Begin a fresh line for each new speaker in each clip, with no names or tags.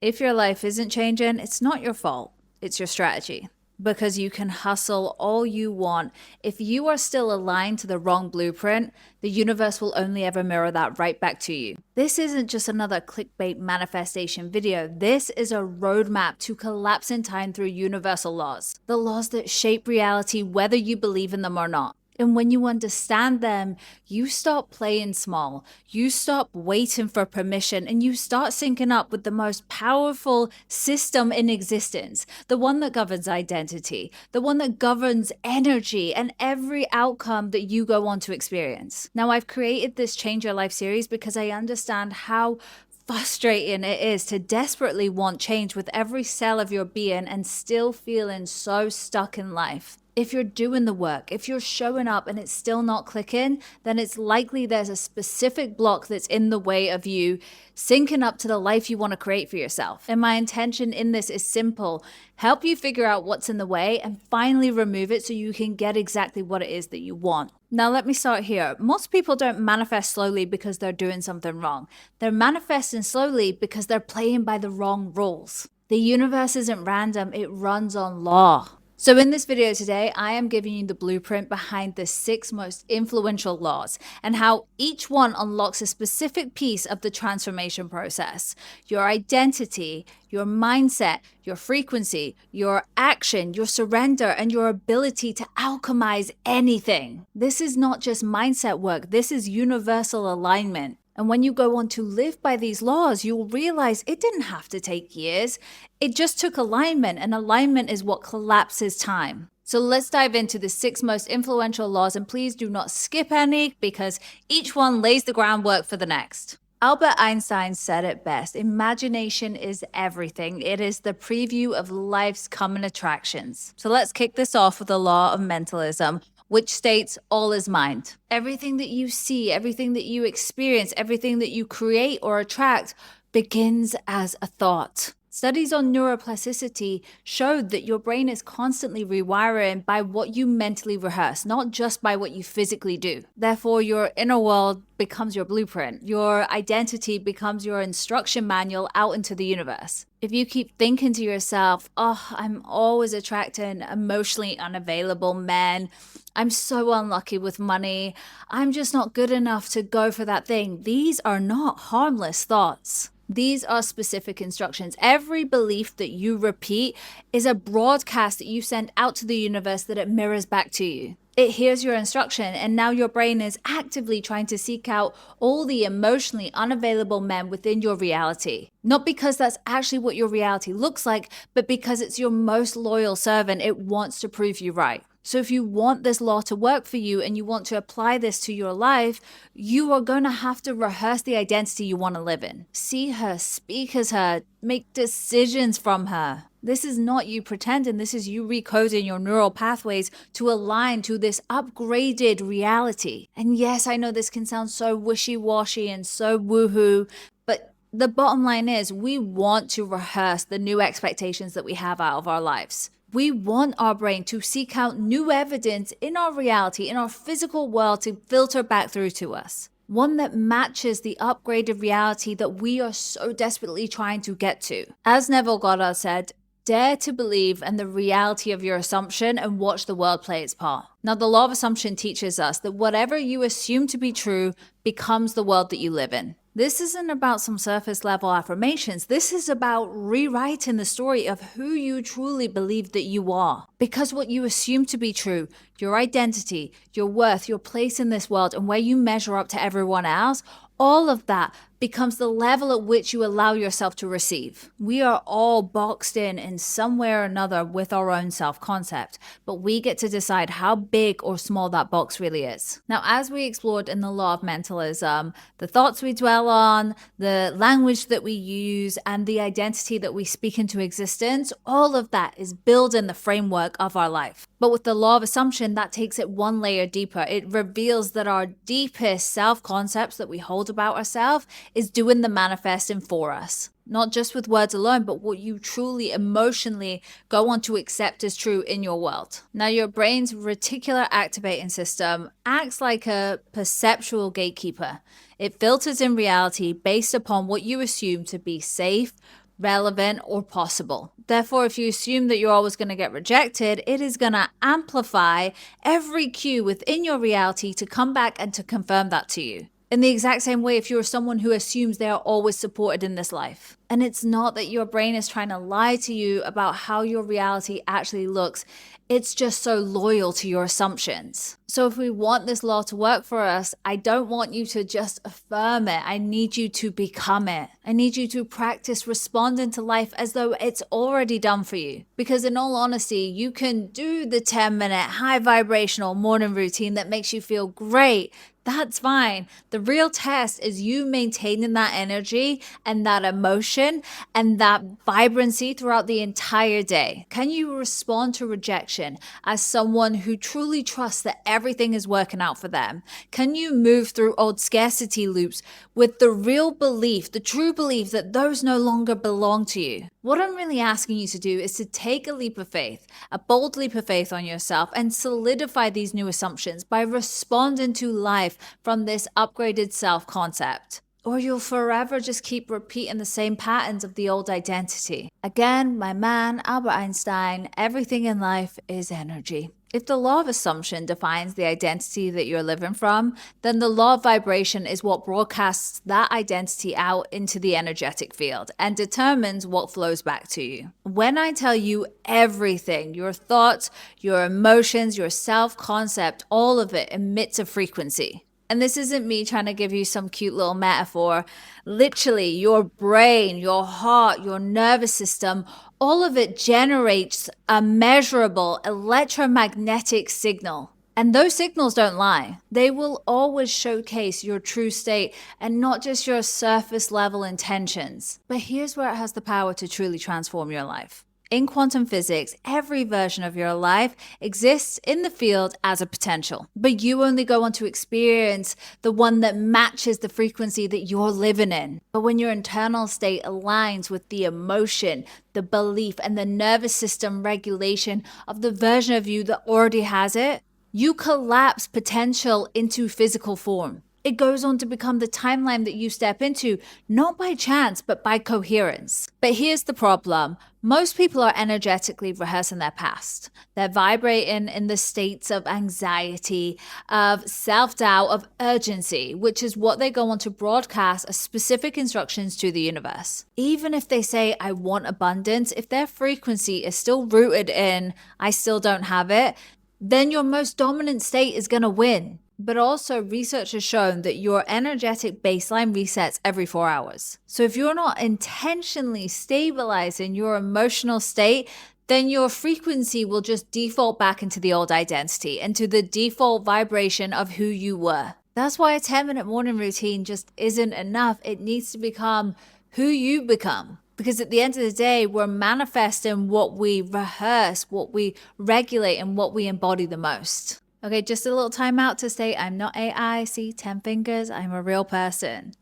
If your life isn't changing, it's not your fault. It's your strategy. Because you can hustle all you want. If you are still aligned to the wrong blueprint, the universe will only ever mirror that right back to you. This isn't just another clickbait manifestation video. This is a roadmap to collapse in time through universal laws. The laws that shape reality whether you believe in them or not. And when you understand them, you stop playing small. You stop waiting for permission and you start syncing up with the most powerful system in existence, the one that governs identity, the one that governs energy and every outcome that you go on to experience. Now, I've created this Change Your Life series because I understand how frustrating it is to desperately want change with every cell of your being and still feeling so stuck in life. If you're doing the work, if you're showing up and it's still not clicking, then it's likely there's a specific block that's in the way of you syncing up to the life you want to create for yourself. And my intention in this is simple: help you figure out what's in the way and finally remove it so you can get exactly what it is that you want. Now, let me start here. Most people don't manifest slowly because they're doing something wrong. They're manifesting slowly because they're playing by the wrong rules. The universe isn't random, it runs on law. So in this video today, I am giving you the blueprint behind the 6 most influential laws and how each one unlocks a specific piece of the transformation process. Your identity, your mindset, your frequency, your action, your surrender, and your ability to alchemize anything. This is not just mindset work, this is universal alignment. And when you go on to live by these laws, you'll realize it didn't have to take years. It just took alignment, and alignment is what collapses time. So let's dive into the 6 most influential laws, and please do not skip any because each one lays the groundwork for the next. Albert Einstein said it best: imagination is everything. It is the preview of life's common attractions. So let's kick this off with the law of mentalism, which states all is mind. Everything that you see, everything that you experience, everything that you create or attract begins as a thought. Studies on neuroplasticity showed that your brain is constantly rewiring by what you mentally rehearse, not just by what you physically do. Therefore, your inner world becomes your blueprint. Your identity becomes your instruction manual out into the universe. If you keep thinking to yourself, oh, I'm always attracting emotionally unavailable men, I'm so unlucky with money, I'm just not good enough to go for that thing, these are not harmless thoughts. These are specific instructions. Every belief that you repeat is a broadcast that you send out to the universe that it mirrors back to you. It hears your instruction, and now your brain is actively trying to seek out all the emotionally unavailable men within your reality. Not because that's actually what your reality looks like, but because it's your most loyal servant. It wants to prove you right. So if you want this law to work for you and you want to apply this to your life, you are going to have to rehearse the identity you want to live in. See her, speak as her, make decisions from her. This is not you pretending, this is you recoding your neural pathways to align to this upgraded reality. And yes, I know this can sound so wishy-washy and so woohoo, but the bottom line is we want to rehearse the new expectations that we have out of our lives. We want our brain to seek out new evidence in our reality, in our physical world, to filter back through to us. One that matches the upgraded reality that we are so desperately trying to get to. As Neville Goddard said, dare to believe in the reality of your assumption and watch the world play its part. Now, the law of assumption teaches us that whatever you assume to be true becomes the world that you live in. This isn't about some surface level affirmations. This is about rewriting the story of who you truly believe that you are. Because what you assume to be true, your identity, your worth, your place in this world, and where you measure up to everyone else, all of that becomes the level at which you allow yourself to receive. We are all boxed in some way or another with our own self-concept, but we get to decide how big or small that box really is. Now, as we explored in the law of mentalism, the thoughts we dwell on, the language that we use, and the identity that we speak into existence, all of that is building the framework of our life. But with the law of assumption, that takes it one layer deeper. It reveals that our deepest self-concepts that we hold about ourselves is doing the manifesting for us. Not just with words alone, but what you truly emotionally go on to accept as true in your world. Now, your brain's reticular activating system acts like a perceptual gatekeeper. It filters in reality based upon what you assume to be safe, relevant, or possible. Therefore, if you assume that you're always going to get rejected, it is going to amplify every cue within your reality to come back and to confirm that to you. In the exact same way, if you're someone who assumes they are always supported in this life. And it's not that your brain is trying to lie to you about how your reality actually looks. It's just so loyal to your assumptions. So if we want this law to work for us, I don't want you to just affirm it. I need you to become it. I need you to practice responding to life as though it's already done for you. Because in all honesty, you can do the 10-minute high vibrational morning routine that makes you feel great. That's fine. The real test is you maintaining that energy and that emotion and that vibrancy throughout the entire day. Can you respond to rejection as someone who truly trusts that everything is working out for them? Can you move through old scarcity loops with the real belief, the true belief that those no longer belong to you? What I'm really asking you to do is to take a leap of faith, a bold leap of faith on yourself, and solidify these new assumptions by responding to life from this upgraded self-concept. Or you'll forever just keep repeating the same patterns of the old identity. Again, my man, Albert Einstein, everything in life is energy. If the law of assumption defines the identity that you're living from, then the law of vibration is what broadcasts that identity out into the energetic field and determines what flows back to you. When I tell you everything, your thoughts, your emotions, your self-concept, all of it emits a frequency. And this isn't me trying to give you some cute little metaphor. Literally, your brain, your heart, your nervous system, all of it generates a measurable electromagnetic signal. And those signals don't lie. They will always showcase your true state and not just your surface level intentions. But here's where it has the power to truly transform your life. In quantum physics, every version of your life exists in the field as a potential, but you only go on to experience the one that matches the frequency that you're living in. But when your internal state aligns with the emotion, the belief, and the nervous system regulation of the version of you that already has it, you collapse potential into physical form. It goes on to become the timeline that you step into, not by chance, but by coherence. But here's the problem. Most people are energetically rehearsing their past. They're vibrating in the states of anxiety, of self-doubt, of urgency, which is what they go on to broadcast as specific instructions to the universe. Even if they say, I want abundance, if their frequency is still rooted in, I still don't have it, then your most dominant state is going to win. But also, research has shown that your energetic baseline resets every 4 hours. So if you're not intentionally stabilizing your emotional state, then your frequency will just default back into the old identity, into the default vibration of who you were. That's why a 10-minute morning routine just isn't enough. It needs to become who you become. Because at the end of the day, we're manifesting what we rehearse, what we regulate, and what we embody the most. Okay, just a little time out to say I'm not AI, see 10 fingers, I'm a real person.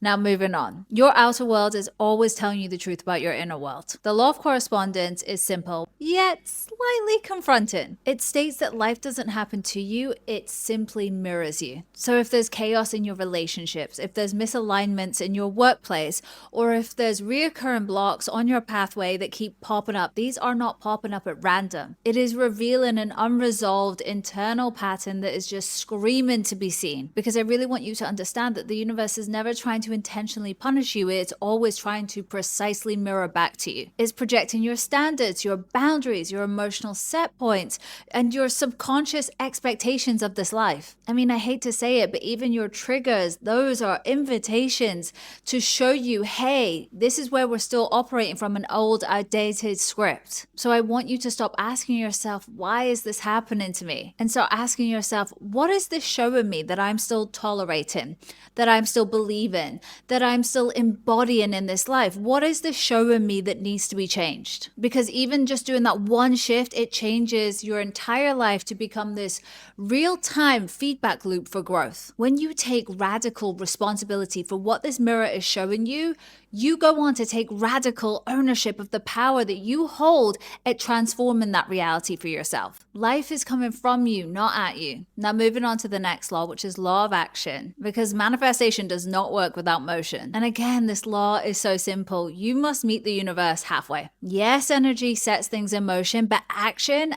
Now moving on. Your outer world is always telling you the truth about your inner world. The law of correspondence is simple, yet slightly confronting. It states that life doesn't happen to you, it simply mirrors you. So if there's chaos in your relationships, if there's misalignments in your workplace, or if there's reoccurring blocks on your pathway that keep popping up, these are not popping up at random. It is revealing an unresolved internal pattern that is just screaming to be seen. Because I really want you to understand that the universe is never trying to intentionally punish you, it's always trying to precisely mirror back to you. It's projecting your standards, your boundaries, your emotional set points, and your subconscious expectations of this life. I mean, I hate to say it, but even your triggers, those are invitations to show you, hey, this is where we're still operating from an old, outdated script. So I want you to stop asking yourself, why is this happening to me? And start asking yourself, what is this showing me that I'm still tolerating, that I'm still believing, that I'm still embodying in this life? What is this showing me that needs to be changed? Because even just doing that one shift, it changes your entire life to become this real-time feedback loop for growth. When you take radical responsibility for what this mirror is showing you, you go on to take radical ownership of the power that you hold at transforming that reality for yourself. Life is coming from you, not at you. Now, moving on to the next law, which is law of action, because manifestation does not work without motion. And again, this law is so simple. You must meet the universe halfway. Yes, energy sets things in motion, but action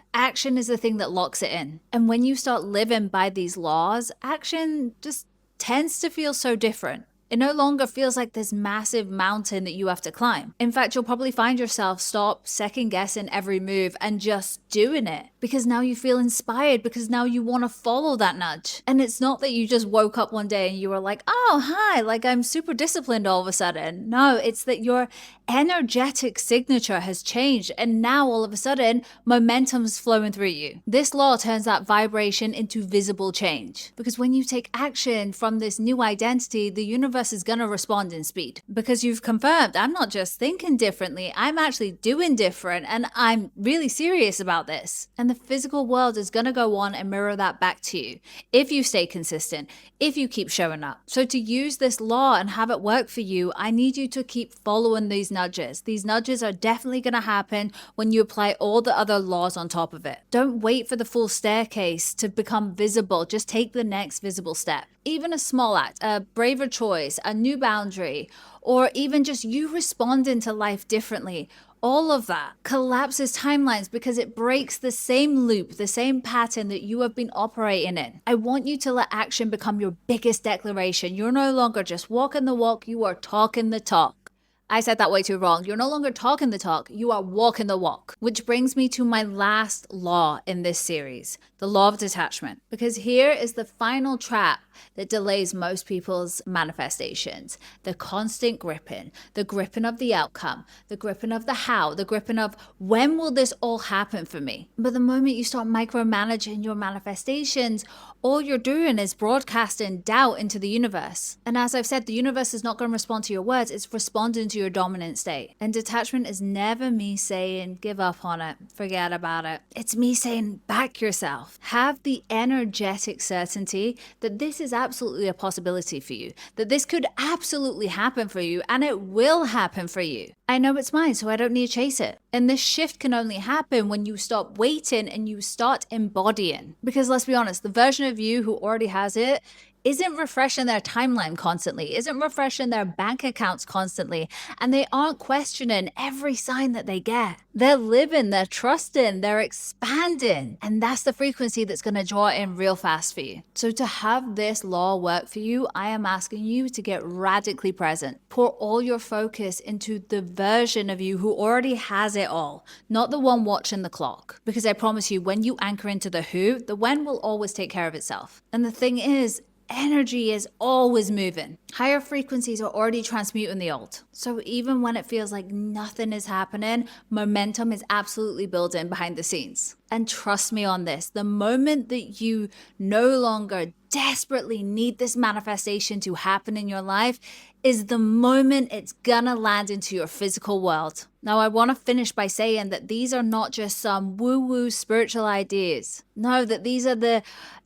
is the thing that locks it in. And when you start living by these laws, action just tends to feel so different. It no longer feels like this massive mountain that you have to climb. In fact, you'll probably find yourself stop second guessing every move and just doing it, because now you feel inspired, because now you want to follow that nudge. And it's not that you just woke up one day and you were like, oh, hi, like I'm super disciplined all of a sudden. No, it's that your energetic signature has changed, and now all of a sudden momentum's flowing through you. This law turns that vibration into visible change, because when you take action from this new identity, the universe is going to respond in speed, because you've confirmed, I'm not just thinking differently, I'm actually doing different, and I'm really serious about this. And the physical world is going to go on and mirror that back to you if you stay consistent, if you keep showing up. So to use this law and have it work for you, I need you to keep following these nudges. These nudges are definitely going to happen when you apply all the other laws on top of it. Don't wait for the full staircase to become visible. Just take the next visible step. Even a small act, a braver choice, a new boundary, or even just you responding to life differently, all of that collapses timelines because it breaks the same loop, the same pattern that you have been operating in. I want you to let action become your biggest declaration. You're no longer just walking the walk, you are talking the talk. I said that way too wrong. You're no longer talking the talk, you are walking the walk. Which brings me to my last law in this series, the law of detachment. Because here is the final trap that delays most people's manifestations. The constant gripping, the gripping of the outcome, the gripping of the how, the gripping of when will this all happen for me? But the moment you start micromanaging your manifestations, all you're doing is broadcasting doubt into the universe. And as I've said, the universe is not going to respond to your words, it's responding to your dominant state. And detachment is never me saying, give up on it, forget about it. It's me saying, back yourself. Have the energetic certainty that this is absolutely a possibility for you, that this could absolutely happen for you, and it will happen for you. I know it's mine, so I don't need to chase it. And this shift can only happen when you stop waiting and you start embodying. Because let's be honest, the version of you who already has it isn't refreshing their timeline constantly, isn't refreshing their bank accounts constantly, and they aren't questioning every sign that they get. They're living, they're trusting, they're expanding, and that's the frequency that's going to draw in real fast for you. So to have this law work for you, I am asking you to get radically present. Pour all your focus into the version of you who already has it all, not the one watching the clock. Because I promise you, when you anchor into the who, the when will always take care of itself. And the thing is, energy is always moving. Higher frequencies are already transmuting the old. So even when it feels like nothing is happening, momentum is absolutely building behind the scenes. And trust me on this, the moment that you no longer desperately need this manifestation to happen in your life is the moment it's gonna land into your physical world. Now, I want to finish by saying that these are not just some woo-woo spiritual ideas. No, that these are the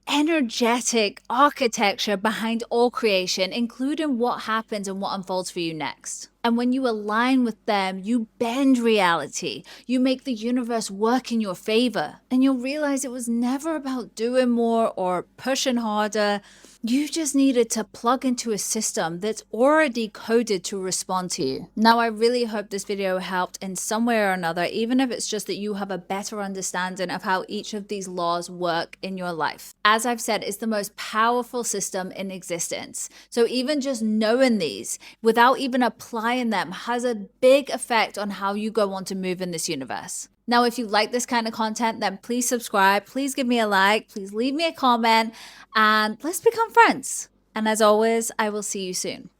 energetic architecture behind all creation, including what happens and what unfolds for you next. And when you align with them, you bend reality. You make the universe work in your favor. And you'll realize it was never about doing more or pushing harder. You just needed to plug into a system that's already coded to respond to you. Now, I really hope this video helped in some way or another, even if it's just that you have a better understanding of how each of these laws work in your life. As I've said, it's the most powerful system in existence. So even just knowing these without even applying them has a big effect on how you go on to move in this universe. Now, if you like this kind of content, then please subscribe, please give me a like, please leave me a comment, and let's become friends. And as always, I will see you soon.